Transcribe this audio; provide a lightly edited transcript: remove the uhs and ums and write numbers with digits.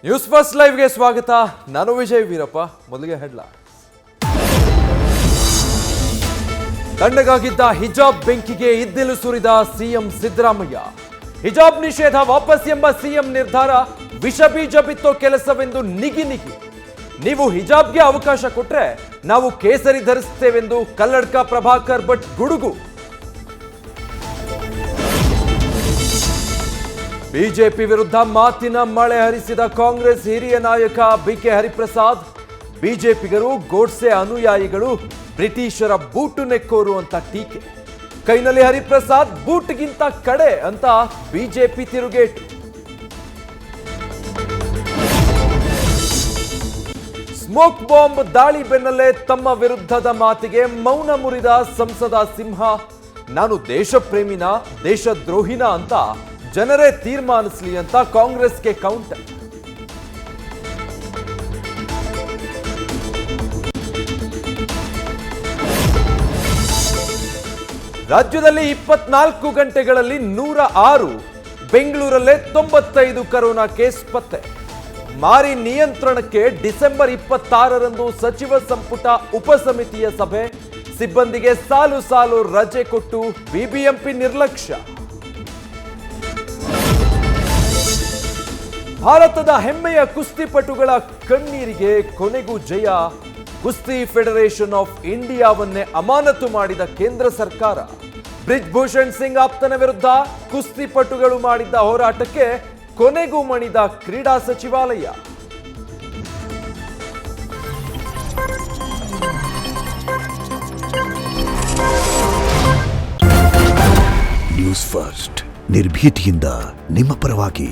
News first ಲೈವ್ಗೆ ಸ್ವಾಗತ. ನಾನು ವಿಜಯ್ ವೀರಪ್ಪ. ಮೊದಲಿಗೆ ಹೆಡ್ಲೈನ್. ತಣ್ಣಗಾಗಿದ್ದ ಹಿಜಾಬ್ ಬೆಂಕಿಗೆ ಇದ್ದಿಲು ಸುರಿದ ಸಿಎಂ ಸಿದ್ದರಾಮಯ್ಯ. ಹಿಜಾಬ್ ನಿಷೇಧ ವಾಪಸ್ ಎಂಬ ಸಿಎಂ ನಿರ್ಧಾರ ವಿಷಬೀಜ ಬಿತ್ತೋ ಕೆಲಸವೆಂದು ನಿಗಿ. ನೀವು ಹಿಜಾಬ್ಗೆ ಅವಕಾಶ ಕೊಟ್ರೆ ನಾವು ಕೇಸರಿ ಧರಿಸುತ್ತೇವೆಂದು ಕಲ್ಲಡ್ಕ ಪ್ರಭಾಕರ್ ಭಟ್ ಗುಡುಗು. ಬಿಜೆಪಿ ವಿರುದ್ಧ ಮಾತಿನ ಮಳೆ ಹರಿಸಿದ ಕಾಂಗ್ರೆಸ್ ಹಿರಿಯ ನಾಯಕ ಬಿಕೆ ಹರಿಪ್ರಸಾದ್. ಬಿಜೆಪಿಗರು ಗೋಡ್ಸೆ ಅನುಯಾಯಿಗಳು ಬ್ರಿಟಿಷರ ಬೂಟು ನೆಕ್ಕೋರು ಅಂತ ಟೀಕೆ. ಕೈನಲ್ಲಿ ಹರಿಪ್ರಸಾದ್ ಬೂಟ್ಗಿಂತ ಕಡೆ ಅಂತ ಬಿಜೆಪಿ ತಿರುಗೇಟು. ಸ್ಮೋಕ್ ಬಾಂಬ್ ದಾಳಿ ಬೆನ್ನಲ್ಲೇ ತಮ್ಮ ವಿರುದ್ಧದ ಮಾತಿಗೆ ಮೌನ ಮುರಿದ ಸಂಸದ ಸಿಂಹ. ನಾನು ದೇಶಪ್ರೇಮಿನ ದೇಶದ್ರೋಹಿನ ಅಂತ ಜನರೇ ತೀರ್ಮಾನಿಸಲಿ ಅಂತ ಕಾಂಗ್ರೆಸ್ಗೆ ಕೌಂಟರ್. ರಾಜ್ಯದಲ್ಲಿ 24 ಗಂಟೆಗಳಲ್ಲಿ 106, ಬೆಂಗಳೂರಲ್ಲೇ 95 ಕರೋನಾ ಕೇಸ್ ಪತ್ತೆ. ಮಾರಿ ನಿಯಂತ್ರಣಕ್ಕೆ ಡಿಸೆಂಬರ್ 26ರಂದು ಸಚಿವ ಸಂಪುಟ ಉಪಸಮಿತಿಯ ಸಭೆ. ಸಿಬ್ಬಂದಿಗೆ ಸಾಲು ಸಾಲು ರಜೆ ಕೊಟ್ಟು ಬಿಬಿಎಂಪಿ ನಿರ್ಲಕ್ಷ್ಯ. ಭಾರತದ ಹೆಮ್ಮೆಯ ಕುಸ್ತಿಪಟುಗಳ ಕಣ್ಣೀರಿಗೆ ಕೊನೆಗೂ ಜಯ. ಕುಸ್ತಿ ಫೆಡರೇಷನ್ ಆಫ್ ಇಂಡಿಯಾವನ್ನೇ ಅಮಾನತು ಮಾಡಿದ ಕೇಂದ್ರ ಸರ್ಕಾರ. ಬ್ರಿಜ್ ಭೂಷಣ್ ಸಿಂಗ್ ಆಪ್ತನ ವಿರುದ್ಧ ಕುಸ್ತಿಪಟುಗಳು ಮಾಡಿದ್ದ ಹೋರಾಟಕ್ಕೆ ಕೊನೆಗೂ ಮಣಿದ ಕ್ರೀಡಾ ಸಚಿವಾಲಯ. ನ್ಯೂಸ್ ಫಸ್ಟ್ ನಿರ್ಭೀತಿಯಿಂದ ನಿಮ್ಮ ಪರವಾಗಿ.